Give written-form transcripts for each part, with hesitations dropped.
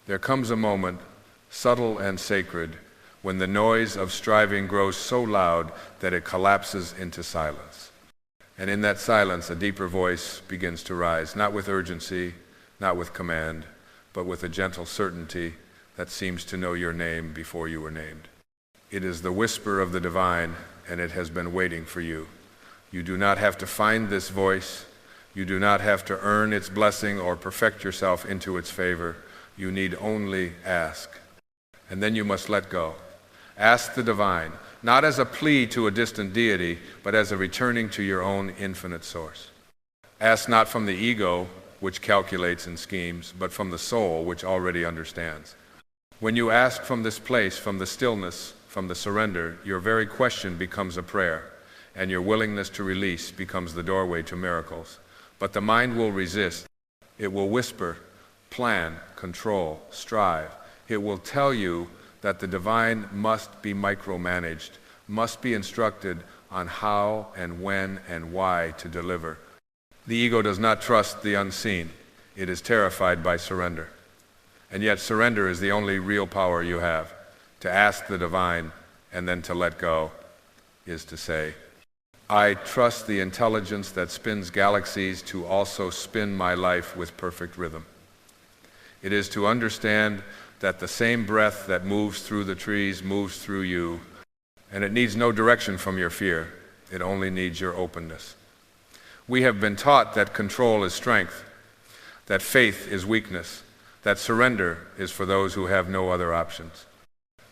There comes a moment, subtle and sacred, when the noise of striving grows so loud that it collapses into silence. And in that silence, a deeper voice begins to rise, not with urgency, not with command, but with a gentle certainty that seems to know your name before you were named. It is the whisper of the divine, and it has been waiting for you. You do not have to find this voice. You do not have to earn its blessing or perfect yourself into its favor. You need only ask. And then you must let go. Ask the divine, not as a plea to a distant deity, but as a returning to your own infinite source. Ask not from the ego, which calculates and schemes, but from the soul, which already understands. When you ask from this place, from the stillness, from the surrender, your very question becomes a prayer, and your willingness to release becomes the doorway to miracles. But the mind will resist. It will whisper, plan, control, strive. It will tell you that the divine must be micromanaged, must be instructed on how and when and why to deliver. The ego does not trust the unseen. It is terrified by surrender. And yet surrender is the only real power you have. To ask the divine and then to let go is to say, I trust the intelligence that spins galaxies to also spin my life with perfect rhythm. It is to understand that the same breath that moves through the trees moves through you, and it needs no direction from your fear. It only needs your openness. We have been taught that control is strength, that faith is weakness, that surrender is for those who have no other options.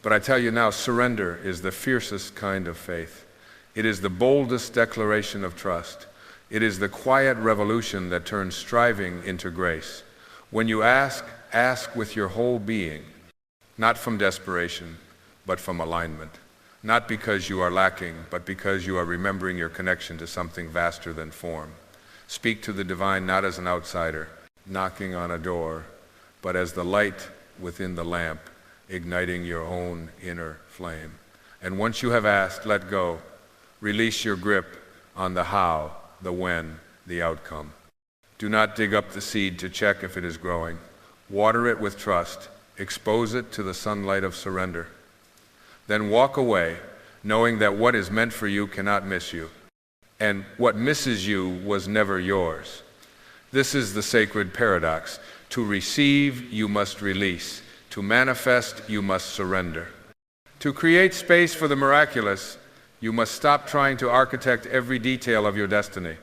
But I tell you now, surrender is the fiercest kind of faith. It is the boldest declaration of trust. It is the quiet revolution that turns striving into grace. When you ask with your whole being, not from desperation, but from alignment. Not because you are lacking, but because you are remembering your connection to something vaster than form. Speak to the divine not as an outsider, knocking on a door, but as the light within the lamp, igniting your own inner flame. And once you have asked, let go. Release your grip on the how, the when, the outcome. Do not dig up the seed to check if it is growing. Water it with trust. Expose it to the sunlight of surrender. Then walk away, knowing that what is meant for you cannot miss you. And what misses you was never yours. This is the sacred paradox. To receive, you must release. To manifest, you must surrender. To create space for the miraculous, you must stop trying to architect every detail of your destiny.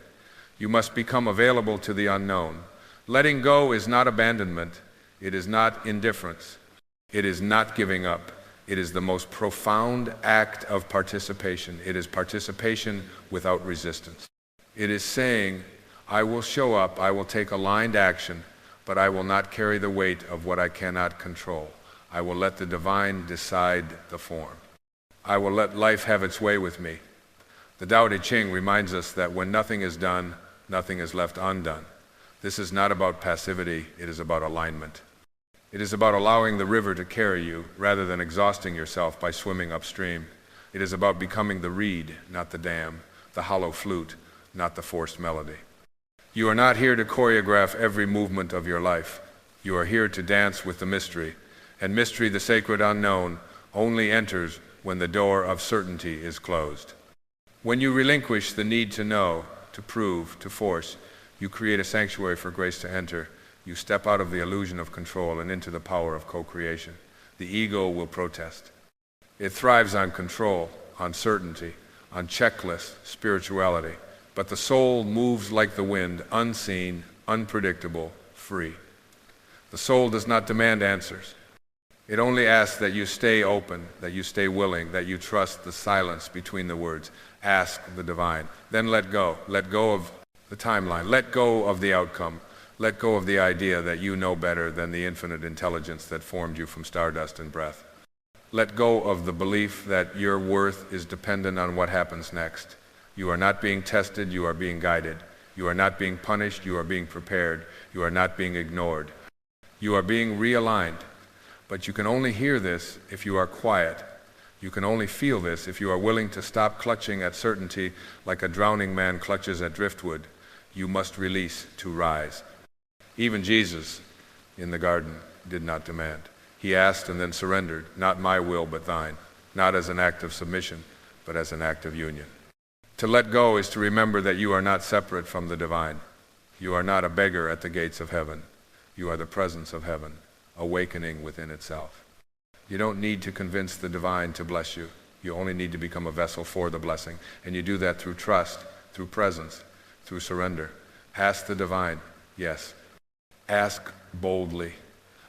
You must become available to the unknown. Letting go is not abandonment. It is not indifference. It is not giving up. It is the most profound act of participation. It is participation without resistance. It is saying, I will show up, I will take aligned action, but I will not carry the weight of what I cannot control. I will let the divine decide the form. I will let life have its way with me. The Tao Te Ching reminds us that when nothing is done, nothing is left undone. This is not about passivity, it is about alignment. It is about allowing the river to carry you rather than exhausting yourself by swimming upstream. It is about becoming the reed, not the dam, the hollow flute, not the forced melody. You are not here to choreograph every movement of your life. You are here to dance with the mystery, and mystery, the sacred unknown, only enters when the door of certainty is closed. When you relinquish the need to know, to prove, to force, you create a sanctuary for grace to enter. You step out of the illusion of control and into the power of co-creation. The ego will protest. It thrives on control, on certainty, on checklists, spirituality. But the soul moves like the wind, unseen, unpredictable, free. The soul does not demand answers. It only asks that you stay open, that you stay willing, that you trust the silence between the words. Ask the divine. Then let go. Let go of the timeline. Let go of the outcome. Let go of the idea that you know better than the infinite intelligence that formed you from stardust and breath. Let go of the belief that your worth is dependent on what happens next. You are not being tested, you are being guided. You are not being punished, you are being prepared. You are not being ignored. You are being realigned. But you can only hear this if you are quiet. You can only feel this if you are willing to stop clutching at certainty like a drowning man clutches at driftwood. You must release to rise. Even Jesus in the garden did not demand. He asked and then surrendered, not my will but thine, not as an act of submission, but as an act of union. To let go is to remember that you are not separate from the divine. You are not a beggar at the gates of heaven. You are the presence of heaven, awakening within itself. You don't need to convince the divine to bless you. You only need to become a vessel for the blessing. And you do that through trust, through presence, through surrender. Ask the divine, yes. Ask boldly.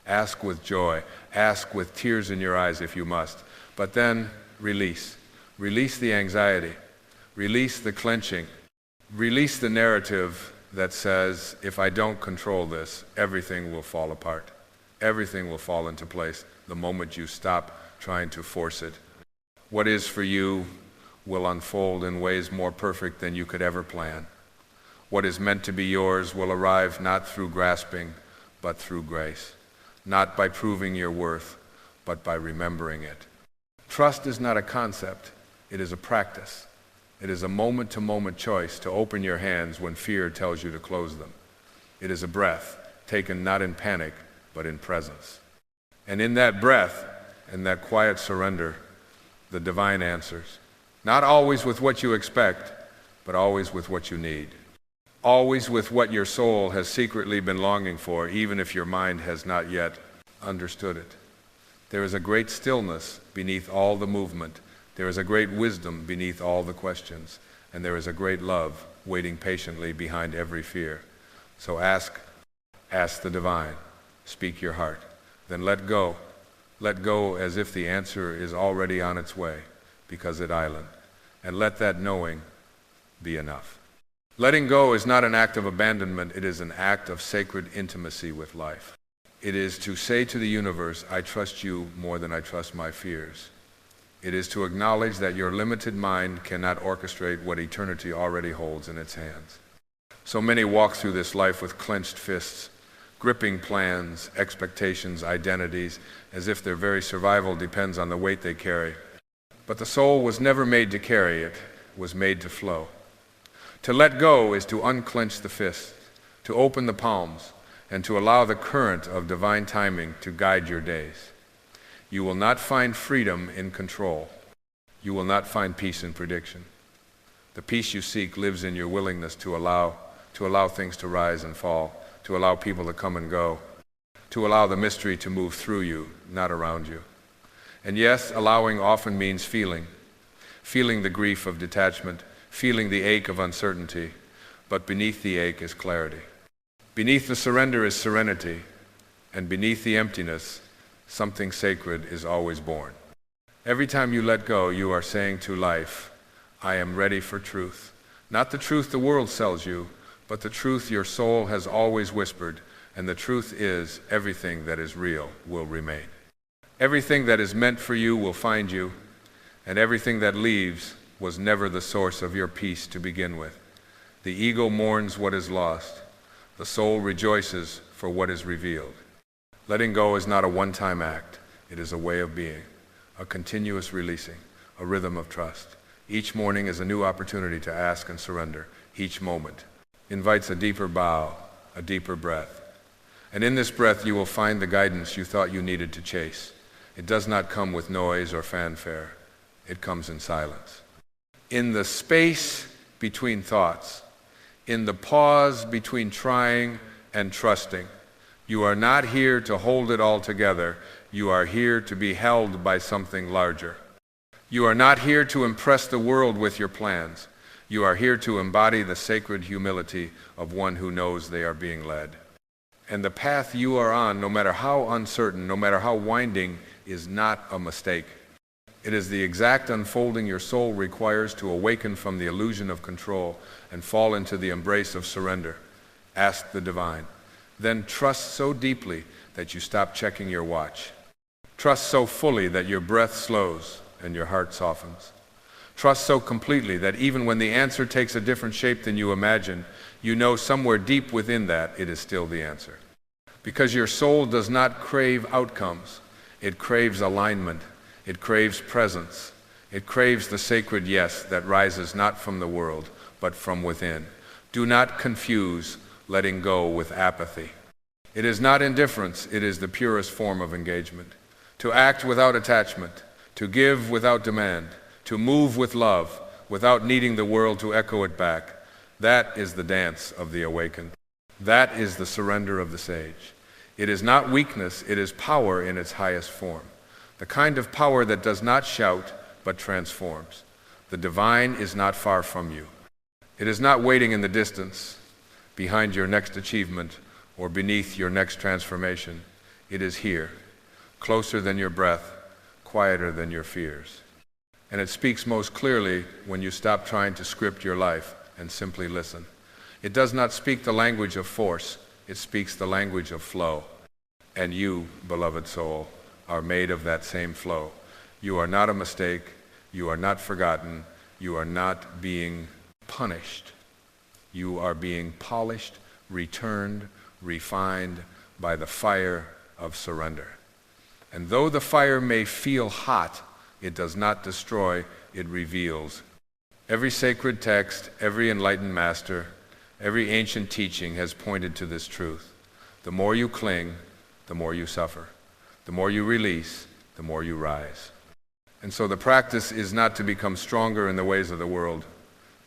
Ask with joy. Ask with tears in your eyes if you must. But then release. Release the anxiety. Release the clenching. Release the narrative that says, if I don't control this, everything will fall apart. Everything will fall into place the moment you stop trying to force it. What is for you will unfold in ways more perfect than you could ever plan. What is meant to be yours will arrive not through grasping, but through grace. Not by proving your worth, but by remembering it. Trust is not a concept, it is a practice. It is a moment-to-moment choice to open your hands when fear tells you to close them. It is a breath, taken not in panic, but in presence. And in that breath, in that quiet surrender, the divine answers. Not always with what you expect, but always with what you need. Always with what your soul has secretly been longing for, even if your mind has not yet understood it. There is a great stillness beneath all the movement. There is a great wisdom beneath all the questions. And there is a great love waiting patiently behind every fear. So ask the divine. Speak your heart. Then let go. Let go as if the answer is already on its way, because it island. And let that knowing be enough. Letting go is not an act of abandonment, it is an act of sacred intimacy with life. It is to say to the universe, I trust you more than I trust my fears. It is to acknowledge that your limited mind cannot orchestrate what eternity already holds in its hands. So many walk through this life with clenched fists, gripping plans, expectations, identities, as if their very survival depends on the weight they carry. But the soul was never made to carry, it was made to flow. To let go is to unclench the fists, to open the palms, and to allow the current of divine timing to guide your days. You will not find freedom in control. You will not find peace in prediction. The peace you seek lives in your willingness to allow things to rise and fall, to allow people to come and go, to allow the mystery to move through you, not around you. And yes, allowing often means feeling the grief of detachment, feeling the ache of uncertainty, but beneath the ache is clarity. Beneath the surrender is serenity, and beneath the emptiness, something sacred is always born. Every time you let go, you are saying to life, I am ready for truth. Not the truth the world sells you, but the truth your soul has always whispered, and the truth is everything that is real will remain. Everything that is meant for you will find you, and everything that leaves was never the source of your peace to begin with. The ego mourns what is lost. The soul rejoices for what is revealed. Letting go is not a one-time act. It is a way of being, a continuous releasing, a rhythm of trust. Each morning is a new opportunity to ask and surrender. Each moment invites a deeper bow, a deeper breath. And in this breath you will find the guidance you thought you needed to chase. It does not come with noise or fanfare. It comes in silence. In the space between thoughts, in the pause between trying and trusting, you are not here to hold it all together. You are here to be held by something larger. You are not here to impress the world with your plans. You are here to embody the sacred humility of one who knows they are being led. And the path you are on, no matter how uncertain, no matter how winding, is not a mistake. It is the exact unfolding your soul requires to awaken from the illusion of control and fall into the embrace of surrender. Ask the divine. Then trust so deeply that you stop checking your watch. Trust so fully that your breath slows and your heart softens. Trust so completely that even when the answer takes a different shape than you imagined, you know somewhere deep within that it is still the answer. Because your soul does not crave outcomes. It craves alignment. It craves presence. It craves the sacred yes that rises not from the world, but from within. Do not confuse letting go with apathy. It is not indifference, it is the purest form of engagement. To act without attachment, to give without demand, to move with love, without needing the world to echo it back. That is the dance of the awakened. That is the surrender of the sage. It is not weakness, it is power in its highest form. The kind of power that does not shout, but transforms. The divine is not far from you. It is not waiting in the distance, behind your next achievement, or beneath your next transformation. It is here, closer than your breath, quieter than your fears. And it speaks most clearly when you stop trying to script your life and simply listen. It does not speak the language of force, it speaks the language of flow. And you, beloved soul, are made of that same flow. You are not a mistake, you are not forgotten, you are not being punished. You are being polished, returned, refined by the fire of surrender. And though the fire may feel hot, it does not destroy, it reveals. Every sacred text, every enlightened master, every ancient teaching has pointed to this truth. The more you cling, the more you suffer. The more you release, the more you rise. And so the practice is not to become stronger in the ways of the world,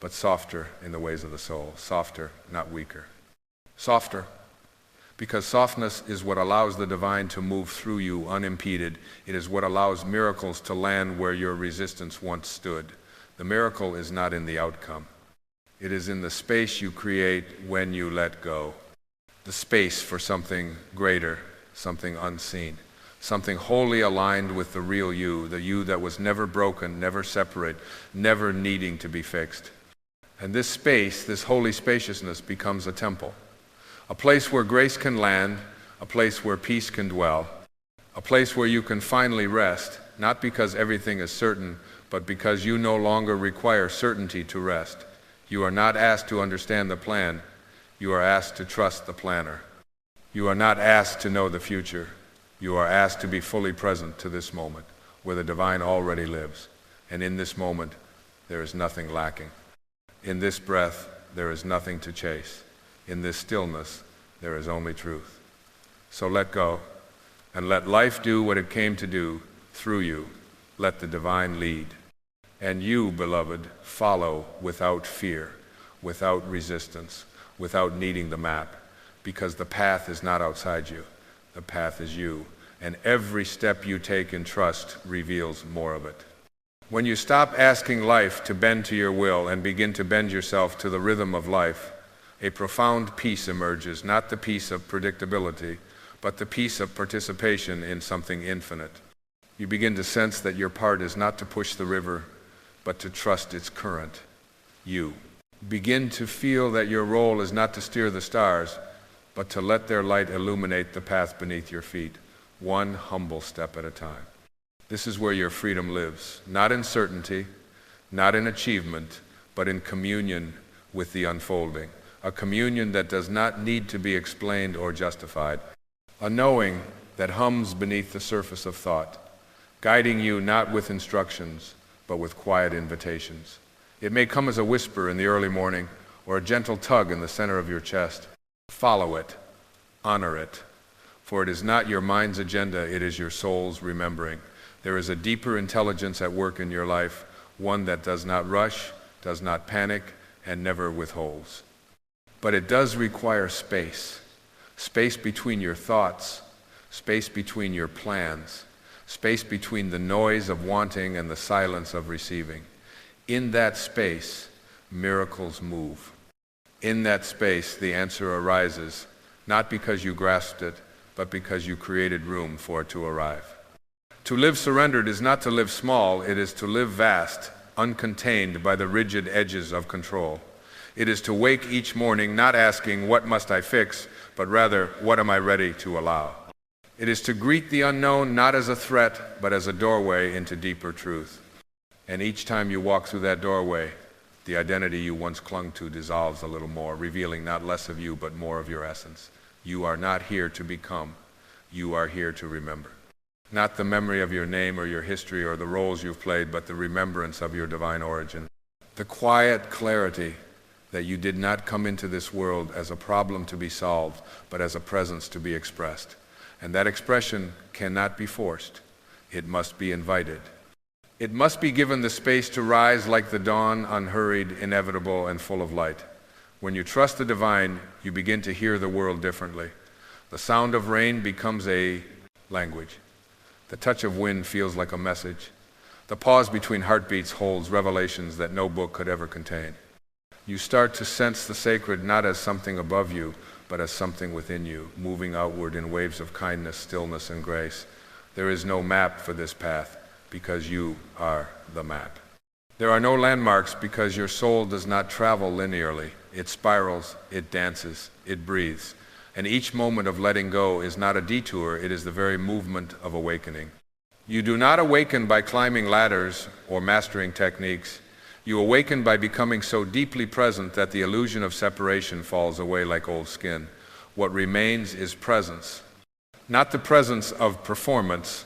but softer in the ways of the soul. Softer, not weaker. Softer, because softness is what allows the divine to move through you unimpeded. It is what allows miracles to land where your resistance once stood. The miracle is not in the outcome. It is in the space you create when you let go. The space for something greater, something unseen, something wholly aligned with the real you, the you that was never broken, never separate, never needing to be fixed. And this space, this holy spaciousness, becomes a temple. A place where grace can land, a place where peace can dwell, a place where you can finally rest, not because everything is certain, but because you no longer require certainty to rest. You are not asked to understand the plan, you are asked to trust the planner. You are not asked to know the future, you are asked to be fully present to this moment, where the divine already lives. And in this moment, there is nothing lacking. In this breath, there is nothing to chase. In this stillness, there is only truth. So let go, and let life do what it came to do through you. Let the divine lead. And you, beloved, follow without fear, without resistance, without needing the map, because the path is not outside you. The path is you, and every step you take in trust reveals more of it. When you stop asking life to bend to your will and begin to bend yourself to the rhythm of life, a profound peace emerges, not the peace of predictability, but the peace of participation in something infinite. You begin to sense that your part is not to push the river, but to trust its current, you. Begin to feel that your role is not to steer the stars, but to let their light illuminate the path beneath your feet, one humble step at a time. This is where your freedom lives, not in certainty, not in achievement, but in communion with the unfolding. A communion that does not need to be explained or justified. A knowing that hums beneath the surface of thought, guiding you not with instructions, but with quiet invitations. It may come as a whisper in the early morning, or a gentle tug in the center of your chest. Follow it, honor it, for it is not your mind's agenda, it is your soul's remembering. There is a deeper intelligence at work in your life, one that does not rush, does not panic, and never withholds. But it does require space. Space between your thoughts, space between your plans, space between the noise of wanting and the silence of receiving. In that space, miracles move. In that space, the answer arises, not because you grasped it, but because you created room for it to arrive. To live surrendered is not to live small, it is to live vast, uncontained by the rigid edges of control. It is to wake each morning not asking, what must I fix, but rather, what am I ready to allow? It is to greet the unknown not as a threat, but as a doorway into deeper truth. And each time you walk through that doorway, the identity you once clung to dissolves a little more, revealing not less of you, but more of your essence. You are not here to become, you are here to remember. Not the memory of your name or your history or the roles you've played, but the remembrance of your divine origin. The quiet clarity that you did not come into this world as a problem to be solved, but as a presence to be expressed. And that expression cannot be forced. It must be invited. It must be given the space to rise like the dawn, unhurried, inevitable, and full of light. When you trust the divine, you begin to hear the world differently. The sound of rain becomes a language. The touch of wind feels like a message. The pause between heartbeats holds revelations that no book could ever contain. You start to sense the sacred not as something above you, but as something within you, moving outward in waves of kindness, stillness, and grace. There is no map for this path, because you are the map. There are no landmarks because your soul does not travel linearly. It spirals, it dances, it breathes. And each moment of letting go is not a detour, it is the very movement of awakening. You do not awaken by climbing ladders or mastering techniques. You awaken by becoming so deeply present that the illusion of separation falls away like old skin. What remains is presence. Not the presence of performance,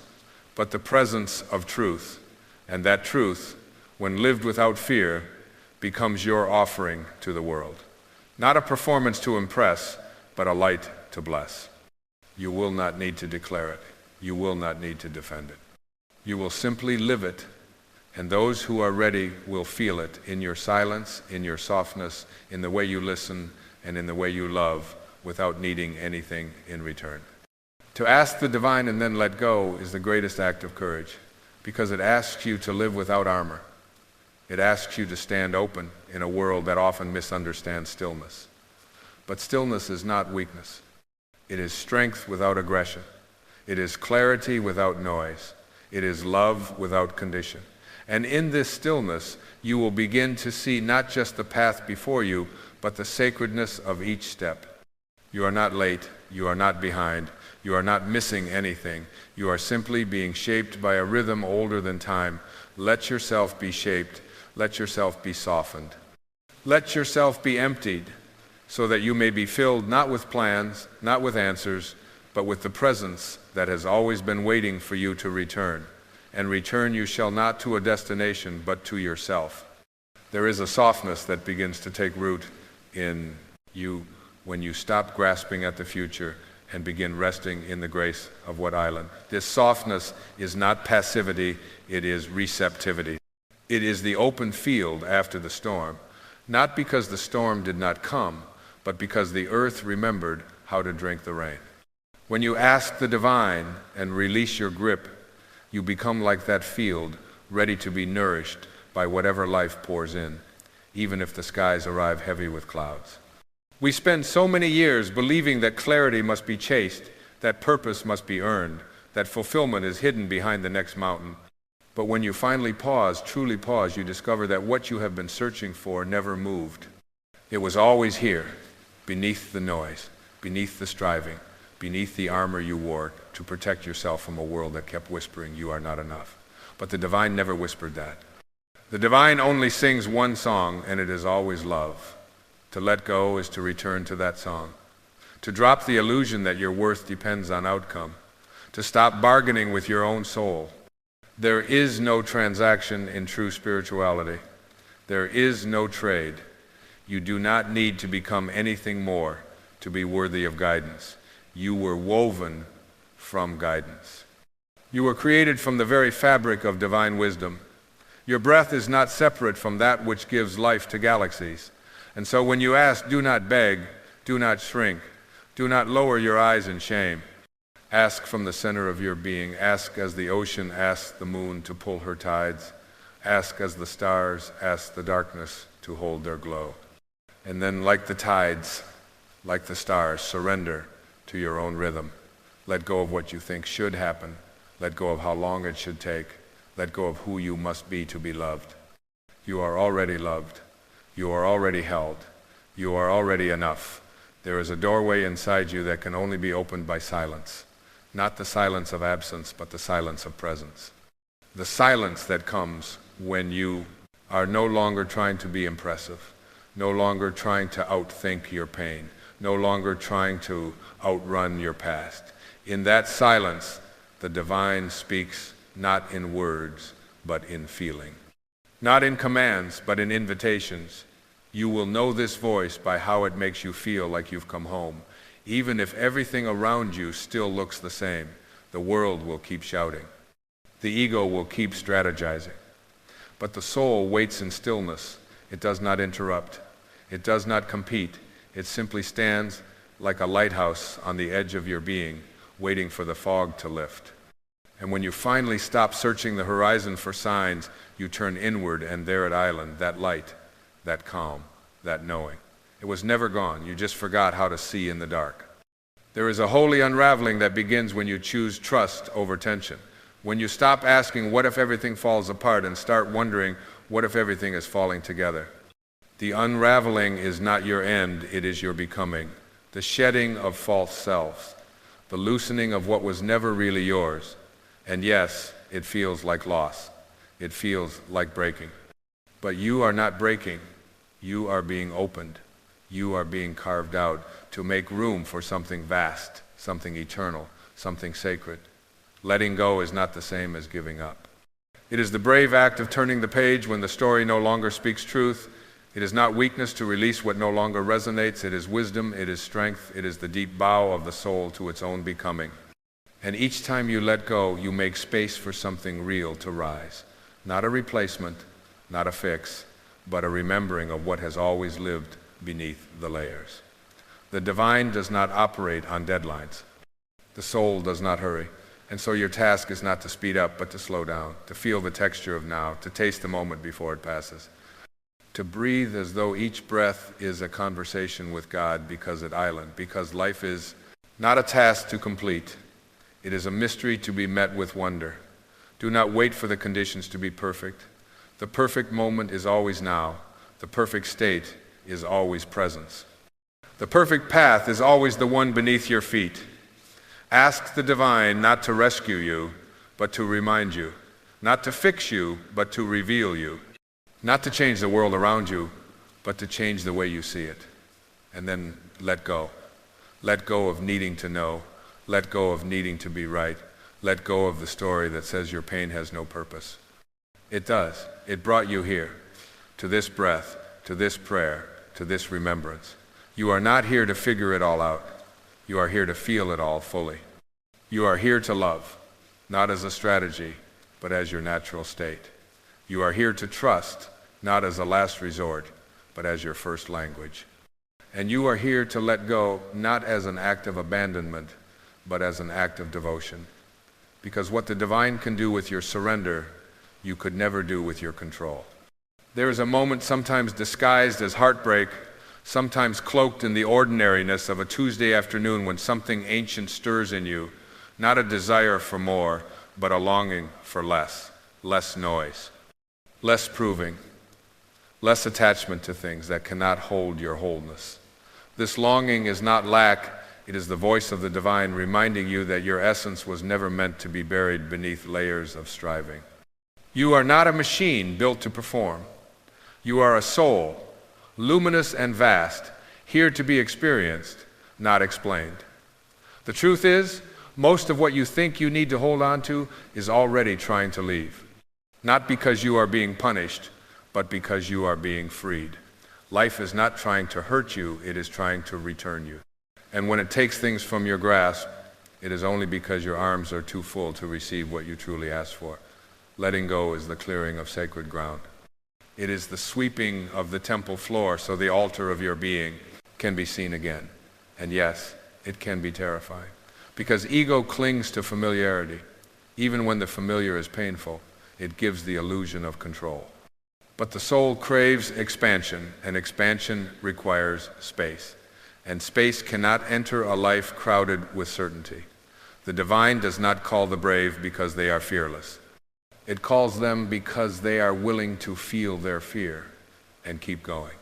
but the presence of truth. And that truth, when lived without fear, becomes your offering to the world. Not a performance to impress, but a light to bless. You will not need to declare it. You will not need to defend it. You will simply live it, and those who are ready will feel it in your silence, in your softness, in the way you listen, and in the way you love, without needing anything in return. To ask the divine and then let go is the greatest act of courage, because it asks you to live without armor. It asks you to stand open in a world that often misunderstands stillness. But stillness is not weakness. It is strength without aggression. It is clarity without noise. It is love without condition. And in this stillness, you will begin to see not just the path before you, but the sacredness of each step. You are not late. You are not behind. You are not missing anything. You are simply being shaped by a rhythm older than time. Let yourself be shaped. Let yourself be softened. Let yourself be emptied so that you may be filled not with plans, not with answers, but with the presence that has always been waiting for you to return. And return you shall not to a destination, but to yourself. There is a softness that begins to take root in you when you stop grasping at the future and begin resting in the grace of what island. This softness is not passivity, it is receptivity. It is the open field after the storm, not because the storm did not come, but because the earth remembered how to drink the rain. When you ask the divine and release your grip, you become like that field, ready to be nourished by whatever life pours in, even if the skies arrive heavy with clouds. We spend so many years believing that clarity must be chased, that purpose must be earned, that fulfillment is hidden behind the next mountain. But when you finally pause, truly pause, you discover that what you have been searching for never moved. It was always here, beneath the noise, beneath the striving, beneath the armor you wore to protect yourself from a world that kept whispering, you are not enough. But the divine never whispered that. The divine only sings one song, and it is always love. To let go is to return to that song. To drop the illusion that your worth depends on outcome. To stop bargaining with your own soul. There is no transaction in true spirituality. There is no trade. You do not need to become anything more to be worthy of guidance. You were woven from guidance. You were created from the very fabric of divine wisdom. Your breath is not separate from that which gives life to galaxies. And so when you ask, do not beg, do not shrink, do not lower your eyes in shame. Ask from the center of your being. Ask as the ocean asks the moon to pull her tides. Ask as the stars ask the darkness to hold their glow. And then like the tides, like the stars, surrender to your own rhythm. Let go of what you think should happen. Let go of how long it should take. Let go of who you must be to be loved. You are already loved. You are already held. You are already enough. There is a doorway inside you that can only be opened by silence. Not the silence of absence, but the silence of presence. The silence that comes when you are no longer trying to be impressive, no longer trying to outthink your pain, no longer trying to outrun your past. In that silence, the divine speaks not in words, but in feeling. Not in commands, but in invitations. You will know this voice by how it makes you feel like you've come home. Even if everything around you still looks the same, the world will keep shouting. The ego will keep strategizing. But the soul waits in stillness. It does not interrupt. It does not compete. It simply stands like a lighthouse on the edge of your being, waiting for the fog to lift. And when you finally stop searching the horizon for signs, you turn inward, and there at island, that light, that calm, that knowing. It was never gone. You just forgot how to see in the dark. There is a holy unraveling that begins when you choose trust over tension. When you stop asking, what if everything falls apart, and start wondering, what if everything is falling together? The unraveling is not your end, it is your becoming. The shedding of false selves. The loosening of what was never really yours. And yes, it feels like loss. It feels like breaking. But you are not breaking. You are being opened. You are being carved out to make room for something vast, something eternal, something sacred. Letting go is not the same as giving up. It is the brave act of turning the page when the story no longer speaks truth. It is not weakness to release what no longer resonates. It is wisdom, it is strength, it is the deep bow of the soul to its own becoming. And each time you let go, you make space for something real to rise. Not a replacement, not a fix, but a remembering of what has always lived beneath the layers. The divine does not operate on deadlines. The soul does not hurry. And so your task is not to speed up, but to slow down, to feel the texture of now, to taste the moment before it passes. To breathe as though each breath is a conversation with God because at island, because life is not a task to complete. It is a mystery to be met with wonder. Do not wait for the conditions to be perfect. The perfect moment is always now. The perfect state is always presence. The perfect path is always the one beneath your feet. Ask the divine not to rescue you, but to remind you. Not to fix you, but to reveal you. Not to change the world around you, but to change the way you see it. And then let go. Let go of needing to know. Let go of needing to be right. Let go of the story that says your pain has no purpose. It does. It brought you here, to this breath, to this prayer, to this remembrance. You are not here to figure it all out. You are here to feel it all fully. You are here to love, not as a strategy, but as your natural state. You are here to trust, not as a last resort, but as your first language. And you are here to let go, not as an act of abandonment, but as an act of devotion. Because what the divine can do with your surrender, you could never do with your control. There is a moment sometimes disguised as heartbreak, sometimes cloaked in the ordinariness of a Tuesday afternoon when something ancient stirs in you, not a desire for more, but a longing for less noise, less proving, less attachment to things that cannot hold your wholeness. This longing is not lack, it is the voice of the divine reminding you that your essence was never meant to be buried beneath layers of striving. You are not a machine built to perform. You are a soul, luminous and vast, here to be experienced, not explained. The truth is, most of what you think you need to hold on to is already trying to leave. Not because you are being punished, but because you are being freed. Life is not trying to hurt you, it is trying to return you. And when it takes things from your grasp, it is only because your arms are too full to receive what you truly asked for. Letting go is the clearing of sacred ground. It is the sweeping of the temple floor so the altar of your being can be seen again. And yes, it can be terrifying. Because ego clings to familiarity. Even when the familiar is painful, it gives the illusion of control. But the soul craves expansion, and expansion requires space. And space cannot enter a life crowded with certainty. The divine does not call the brave because they are fearless. It calls them because they are willing to feel their fear and keep going.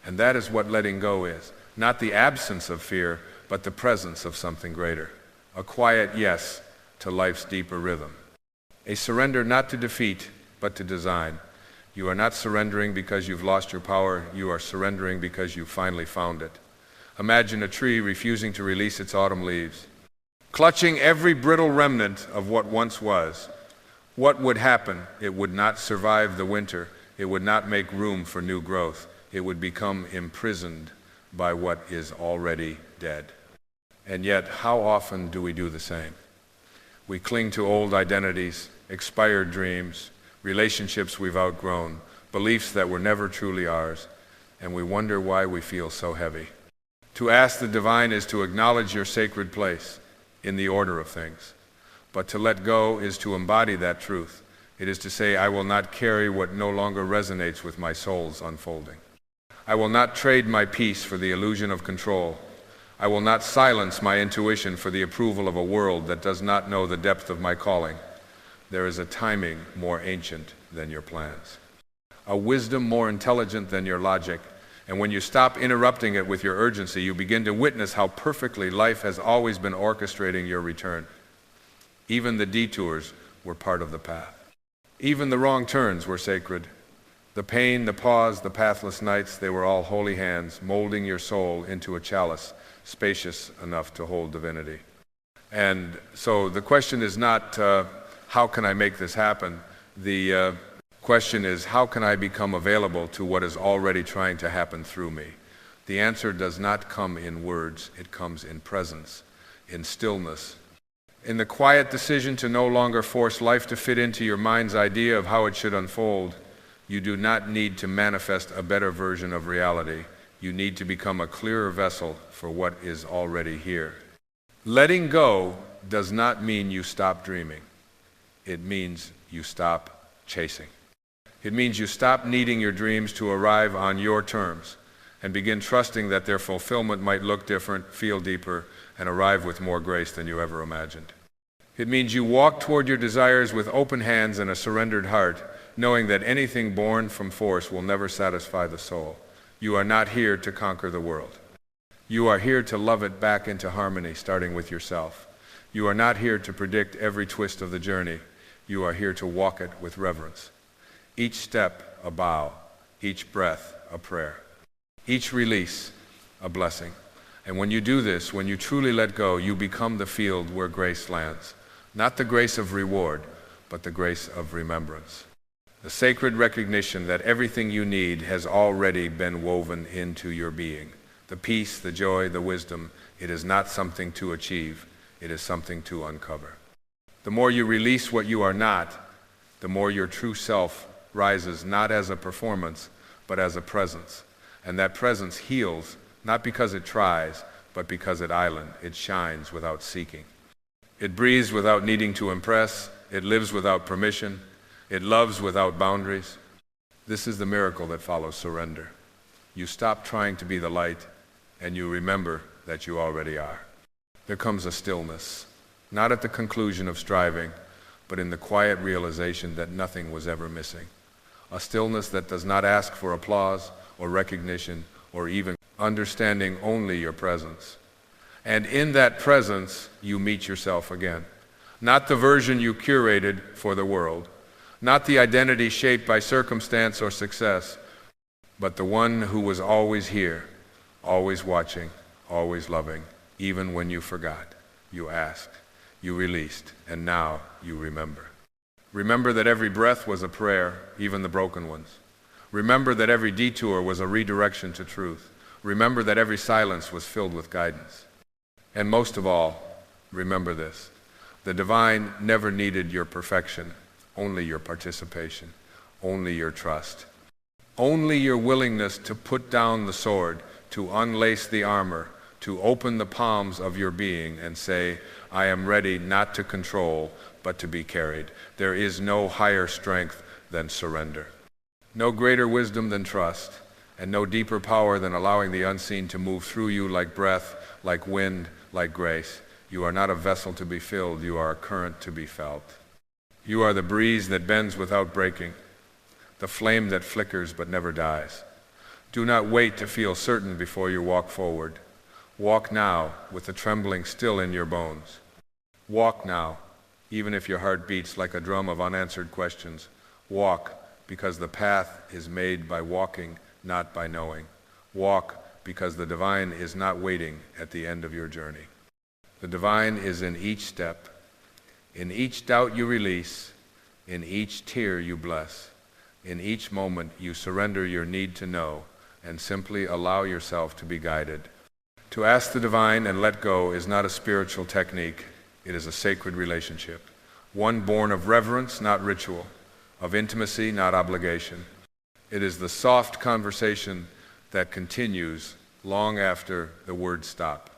And that is what letting go is. Not the absence of fear, but the presence of something greater. A quiet yes to life's deeper rhythm. A surrender not to defeat, but to design. You are not surrendering because you've lost your power. You are surrendering because you finally found it. Imagine a tree refusing to release its autumn leaves, clutching every brittle remnant of what once was. What would happen? It would not survive the winter. It would not make room for new growth. it would become imprisoned by what is already dead. And yet, how often do we do the same? We cling to old identities, expired dreams, relationships we've outgrown, beliefs that were never truly ours, and we wonder why we feel so heavy. To ask the divine is to acknowledge your sacred place in the order of things. But to let go is to embody that truth. It is to say, I will not carry what no longer resonates with my soul's unfolding. I will not trade my peace for the illusion of control. I will not silence my intuition for the approval of a world that does not know the depth of my calling. There is a timing more ancient than your plans, a wisdom more intelligent than your logic, and when you stop interrupting it with your urgency, you begin to witness how perfectly life has always been orchestrating your return. Even the detours were part of the path. Even the wrong turns were sacred. The pain, the pause, the pathless nights, they were all holy hands molding your soul into a chalice spacious enough to hold divinity. And so the question is not, how can I make this happen? The question is, how can I become available to what is already trying to happen through me? The answer does not come in words, it comes in presence, in stillness, in the quiet decision to no longer force life to fit into your mind's idea of how it should unfold. You do not need to manifest a better version of reality. You need to become a clearer vessel for what is already here. Letting go does not mean you stop dreaming. It means you stop chasing. It means you stop needing your dreams to arrive on your terms and begin trusting that their fulfillment might look different, feel deeper, and arrive with more grace than you ever imagined. It means you walk toward your desires with open hands and a surrendered heart, knowing that anything born from force will never satisfy the soul. You are not here to conquer the world. You are here to love it back into harmony, starting with yourself. You are not here to predict every twist of the journey. You are here to walk it with reverence. Each step, a bow. Each breath, a prayer. Each release, a blessing. And when you do this, when you truly let go, you become the field where grace lands. Not the grace of reward, but the grace of remembrance. The sacred recognition that everything you need has already been woven into your being. The peace, the joy, the wisdom, it is not something to achieve, it is something to uncover. The more you release what you are not, the more your true self rises not as a performance, but as a presence. And that presence heals, not because it tries, but because it shines without seeking. It breathes without needing to impress, it lives without permission, it loves without boundaries. This is the miracle that follows surrender. You stop trying to be the light, and you remember that you already are. There comes a stillness, not at the conclusion of striving, but in the quiet realization that nothing was ever missing. A stillness that does not ask for applause or recognition or even understanding, only your presence. And in that presence, you meet yourself again. Not the version you curated for the world, not the identity shaped by circumstance or success, but the one who was always here, always watching, always loving, even when you forgot, you asked, you released, and now you remember. Remember that every breath was a prayer, even the broken ones. Remember that every detour was a redirection to truth. Remember that every silence was filled with guidance. And most of all, remember this. The divine never needed your perfection, only your participation, only your trust. Only your willingness to put down the sword, to unlace the armor, to open the palms of your being and say, I am ready not to control, but to be carried. There is no higher strength than surrender. No greater wisdom than trust, and no deeper power than allowing the unseen to move through you like breath, like wind, like grace. You are not a vessel to be filled, you are a current to be felt. You are the breeze that bends without breaking, the flame that flickers but never dies. Do not wait to feel certain before you walk forward. Walk now with the trembling still in your bones. Walk now, even if your heart beats like a drum of unanswered questions. Walk, because the path is made by walking, not by knowing. Walk, because the divine is not waiting at the end of your journey. The divine is in each step. In each doubt you release, in each tear you bless, in each moment you surrender your need to know, and simply allow yourself to be guided. To ask the divine and let go is not a spiritual technique, it is a sacred relationship. One born of reverence, not ritual, of intimacy, not obligation. It is the soft conversation that continues long after the words stop.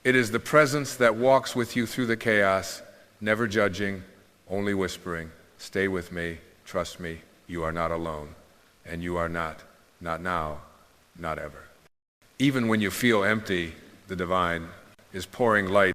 It is the presence that walks with you through the chaos, never judging, only whispering, "Stay with me, trust me, you are not alone, and you are not now, not ever." Even when you feel empty, the divine is pouring light